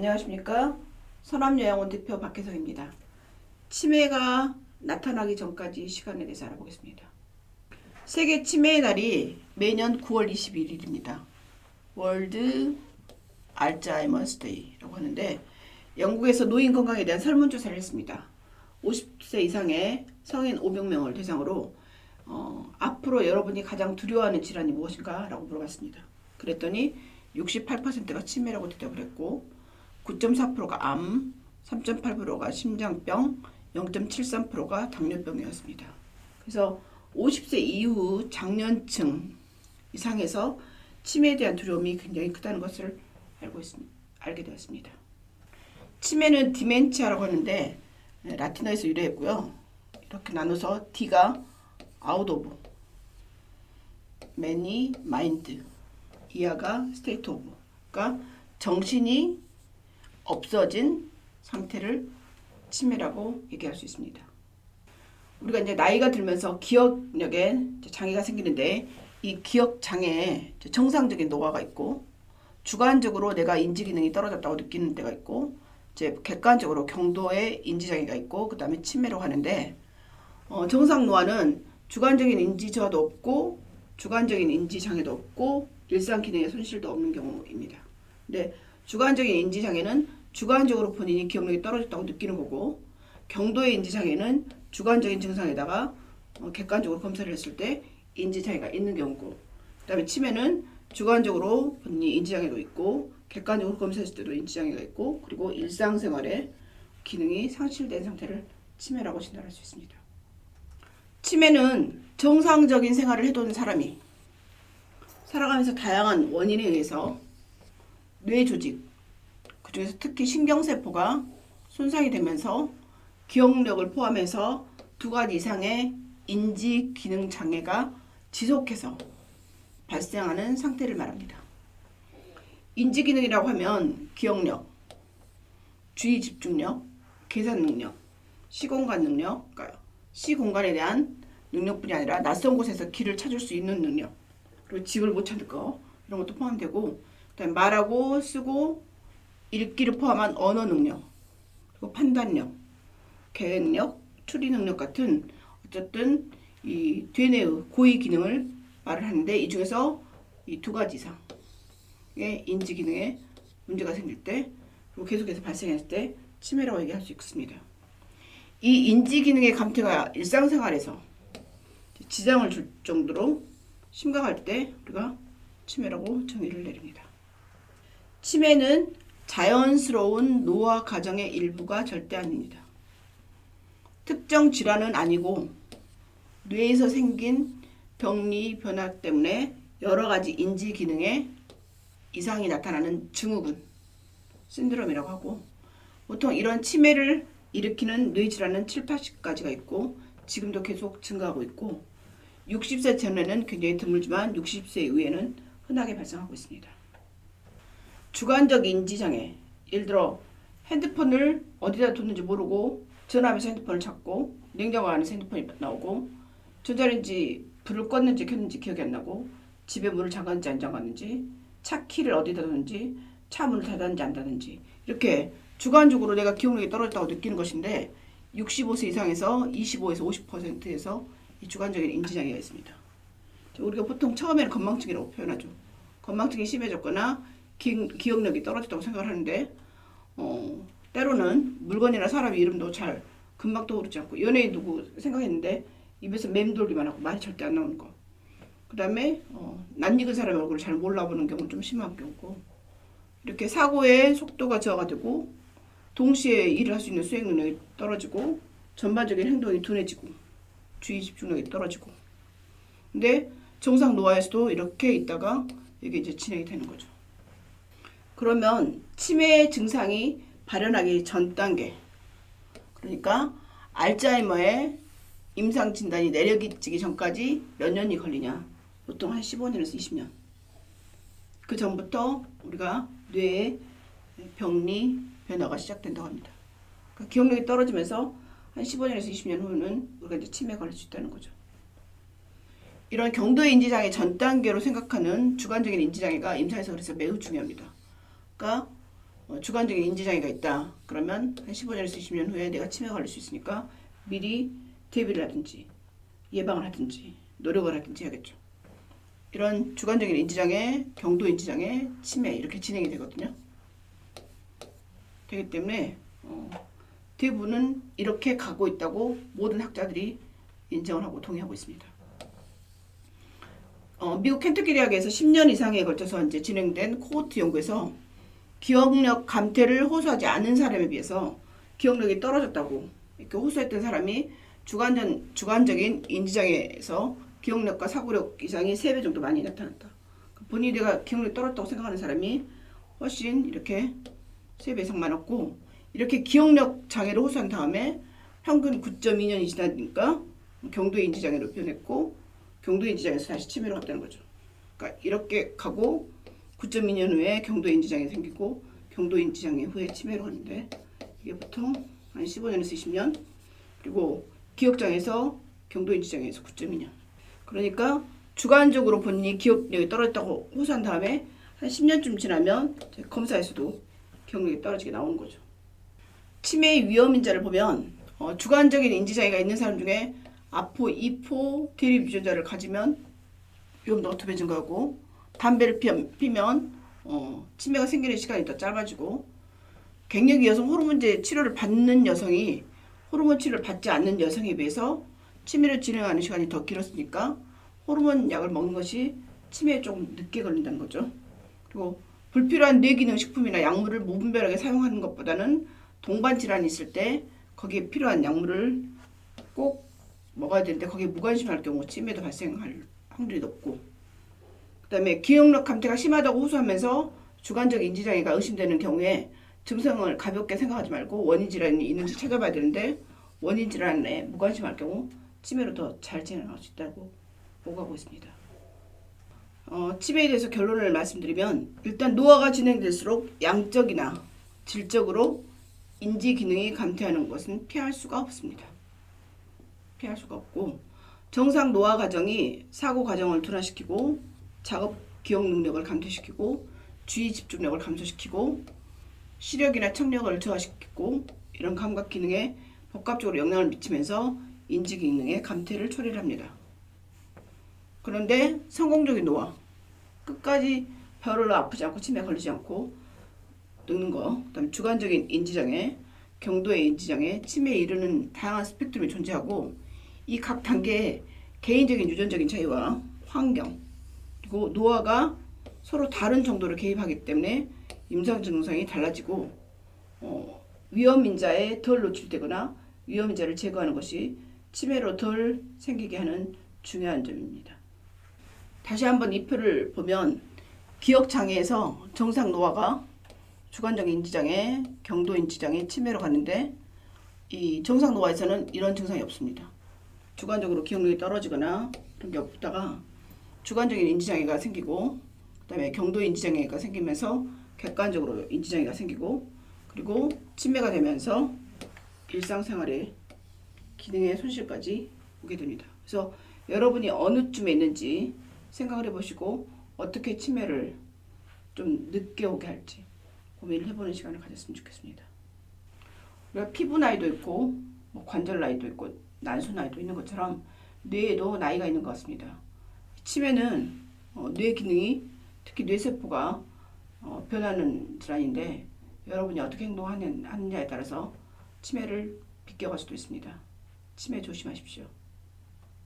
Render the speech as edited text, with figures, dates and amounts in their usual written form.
안녕하십니까. 서남요양원 대표 박혜성입니다. 치매가 나타나기 전까지 시간에 대해서 알아보겠습니다. 세계 치매의 날이 매년 9월 21일입니다. 월드 알츠하이머스 데이라고 하는데 영국에서 노인 건강에 대한 설문조사를 했습니다. 50세 이상의 성인 500명을 대상으로 앞으로 여러분이 가장 두려워하는 질환이 무엇인가? 라고 물어봤습니다. 그랬더니 68%가 치매라고 대답을 했고 9.4%가 암, 3.8%가 심장병, 0.73%가 당뇨병이었습니다. 그래서 50세 이후 장년층 이상에서 치매에 대한 두려움이 굉장히 크다는 것을 알게 되었습니다. 치매는 디멘치아라고 하는데 라틴어에서 유래했고요. 이렇게 나눠서 D가 out of, many, mind, 이하가 state of, 그러니까 정신이 없어진 상태를 치매라고 얘기할 수 있습니다. 우리가 이제 나이가 들면서 기억력에 장애가 생기는데 이 기억 장애에 정상적인 노화가 있고 주관적으로 내가 인지 기능이 떨어졌다고 느끼는 데가 있고 이제 객관적으로 경도의 인지 장애가 있고 그 다음에 치매라고 하는데 정상 노화는 주관적인 인지 저하도 없고 주관적인 인지 장애도 없고 일상 기능의 손실도 없는 경우입니다. 근데 주관적인 인지 장애는 주관적으로 본인이 기억력이 떨어졌다고 느끼는 거고 경도의 인지 장애는 주관적인 증상에다가 객관적으로 검사를 했을 때 인지 장애가 있는 경우고 그다음에 치매는 주관적으로 본인이 인지 장애도 있고 객관적으로 검사했을 때도 인지 장애가 있고 그리고 일상생활에 기능이 상실된 상태를 치매라고 진단할 수 있습니다. 치매는 정상적인 생활을 해도는 사람이 살아가면서 다양한 원인에 의해서 뇌 조직, 그 중에서 특히 신경세포가 손상이 되면서 기억력을 포함해서 2가지 이상의 인지 기능 장애가 지속해서 발생하는 상태를 말합니다. 인지 기능이라고 하면 기억력, 주의 집중력, 계산 능력, 시공간 능력, 그러니까 시공간에 대한 능력뿐이 아니라 낯선 곳에서 길을 찾을 수 있는 능력, 그리고 집을 못 찾을 거 이런 것도 포함되고 그다음에 말하고 쓰고 읽기를 포함한 언어 능력, 그리고 판단력, 계획력, 추리 능력 같은 어쨌든 이 되뇌의 고위 기능을 말을 하는데 이 중에서 이 2가지 이상의 인지 기능에 문제가 생길 때 그리고 계속해서 발생했을 때 치매라고 얘기할 수 있습니다. 이 인지 기능의 감퇴가 일상생활에서 지장을 줄 정도로 심각할 때 우리가 치매라고 정의를 내립니다. 치매는 자연스러운 노화 과정의 일부가 절대 아닙니다. 특정 질환은 아니고 뇌에서 생긴 병리 변화 때문에 여러 가지 인지 기능에 이상이 나타나는 증후군, 신드롬이라고 하고 보통 이런 치매를 일으키는 뇌질환은 7, 80가지가 있고 지금도 계속 증가하고 있고 60세 전에는 굉장히 드물지만 60세 이후에는 흔하게 발생하고 있습니다. 주관적 인지장애, 예를 들어 핸드폰을 어디다 뒀는지 모르고 전화하면서 핸드폰을 찾고 냉장고 안에서 핸드폰이 나오고 전자레인지 불을 껐는지 켰는지 기억이 안 나고 집에 문을 잠갔는지 안 잠갔는지 차 키를 어디다 뒀는지 차 문을 닫았는지 안 닫았는지 이렇게 주관적으로 내가 기억력이 떨어졌다고 느끼는 것인데 65세 이상에서 25에서 50%에서 이 주관적인 인지장애가 있습니다. 우리가 보통 처음에는 건망증이라고 표현하죠. 건망증이 심해졌거나 기억력이 떨어졌다고 생각을 하는데 때로는 물건이나 사람 이름도 잘 금방 떠오르지 않고 연예인 누구 생각했는데 입에서 맴돌기만 하고 말이 절대 안 나오는 거. 그 다음에 낯익은 사람의 얼굴을 잘 몰라보는 경우는 좀 심한 경우고 이렇게 사고의 속도가 저하가 되고 동시에 일을 할 수 있는 수행 능력이 떨어지고 전반적인 행동이 둔해지고 주의 집중력이 떨어지고 근데 정상 노화에서도 이렇게 있다가 이게 이제 진행이 되는 거죠. 그러면 치매의 증상이 발현하기 전 단계 그러니까 알츠하이머의 임상 진단이 내려지기 전까지 몇 년이 걸리냐 보통 한 15년에서 20년 그 전부터 우리가 뇌의 병리 변화가 시작된다고 합니다. 그러니까 기억력이 떨어지면서 한 15년에서 20년 후는 우리가 이제 치매에 걸릴 수 있다는 거죠. 이런 경도의 인지장애 전 단계로 생각하는 주관적인 인지장애가 임상에서 그래서 매우 중요합니다. 그러니까 주관적인 인지장애가 있다. 그러면 한 15년에서 20년 후에 내가 치매가 걸릴 수 있으니까 미리 대비를 하든지 예방을 하든지 노력을 하든지 해야겠죠. 이런 주관적인 인지장애, 경도 인지장애, 치매 이렇게 진행이 되거든요. 되기 때문에 대부분은 이렇게 가고 있다고 모든 학자들이 인정을 하고 동의하고 있습니다. 미국 켄터키 대학에서 10년 이상에 걸쳐서 이제 진행된 코호트 연구에서 기억력 감퇴를 호소하지 않은 사람에 비해서 기억력이 떨어졌다고 이렇게 호소했던 사람이 주관적인 인지장애에서 기억력과 사고력 이상이 3배 정도 많이 나타났다. 본인이 내가 기억력이 떨어졌다고 생각하는 사람이 훨씬 이렇게 3배 이상 많았고, 이렇게 기억력 장애를 호소한 다음에 평균 9.2년이 지나니까 경도의 인지장애로 변했고, 경도의 인지장애에서 다시 치매로 갔다는 거죠. 그러니까 이렇게 가고 9.2년 후에 경도의 인지장애 생기고 경도의 인지장애 후에 치매로 가는데, 이게 보통 한 15년에서 20년, 그리고 기억장애에서 경도의 인지장애에서 9.2년. 그러니까 주관적으로 본인이 기억력이 떨어졌다고 호소한 다음에 한 10년쯤 지나면 검사에서도 기억력이 떨어지게 나오는 거죠. 치매의 위험인자를 보면 주관적인 인지장애가 있는 사람 중에 아포, 이포, 대립 유전자를 가지면 위험도가 2배 증가하고, 담배를 피면 치매가 생기는 시간이 더 짧아지고, 갱년기 여성 호르몬제 치료를 받는 여성이 호르몬 치료를 받지 않는 여성에 비해서 치매를 진행하는 시간이 더 길었으니까 호르몬 약을 먹는 것이 치매에 조금 늦게 걸린다는 거죠. 그리고 불필요한 뇌기능 식품이나 약물을 무분별하게 사용하는 것보다는 동반 질환이 있을 때 거기에 필요한 약물을 꼭 먹어야 되는데 거기에 무관심할 경우 치매도 발생할 확률이 높고, 그 다음에 기억력 감퇴가 심하다고 호소하면서 주관적 인지장애가 의심되는 경우에 증상을 가볍게 생각하지 말고 원인 질환이 있는지 찾아봐야 되는데, 원인 질환에 무관심할 경우 치매로 더 잘 진행할 수 있다고 보고하고 있습니다. 치매에 대해서 결론을 말씀드리면, 일단 노화가 진행될수록 양적이나 질적으로 인지 기능이 감퇴하는 것은 피할 수가 없습니다. 피할 수가 없고, 정상 노화 과정이 사고 과정을 둔화시키고 작업 기억 능력을 감퇴시키고 주의 집중력을 감소시키고 시력이나 청력을 저하시키고, 이런 감각 기능에 복합적으로 영향을 미치면서 인지 기능의 감퇴를 초래를 합니다. 그런데 성공적인 노화, 끝까지 별로 아프지 않고 치매에 걸리지 않고 늙는 거, 그다음에 주관적인 인지장애, 경도의 인지장애, 치매에 이르는 다양한 스펙트럼이 존재하고, 이 각 단계에 개인적인 유전적인 차이와 환경, 그리고 노화가 서로 다른 정도로 개입하기 때문에 임상 증상이 달라지고, 위험인자에 덜 노출되거나 위험인자를 제거하는 것이 치매로 덜 생기게 하는 중요한 점입니다. 다시 한번 이 표를 보면 기억장애에서 정상 노화가 주관적 인지장애, 경도 인지장애, 치매로 가는데, 이 정상 노화에서는 이런 증상이 없습니다. 주관적으로 기억력이 떨어지거나 그런 게 없다가 주관적인 인지장애가 생기고, 그 다음에 경도 인지장애가 생기면서 객관적으로 인지장애가 생기고, 그리고 치매가 되면서 일상생활의 기능의 손실까지 오게 됩니다. 그래서 여러분이 어느 쯤에 있는지 생각을 해보시고 어떻게 치매를 좀 늦게 오게 할지 고민을 해보는 시간을 가졌으면 좋겠습니다. 우리가 피부 나이도 있고 관절 나이도 있고 난소 나이도 있는 것처럼 뇌에도 나이가 있는 것 같습니다. 치매는 뇌 기능이, 특히 뇌세포가 변하는 질환인데, 여러분이 어떻게 행동하느냐에 따라서 치매를 비껴갈 수도 있습니다. 치매 조심하십시오.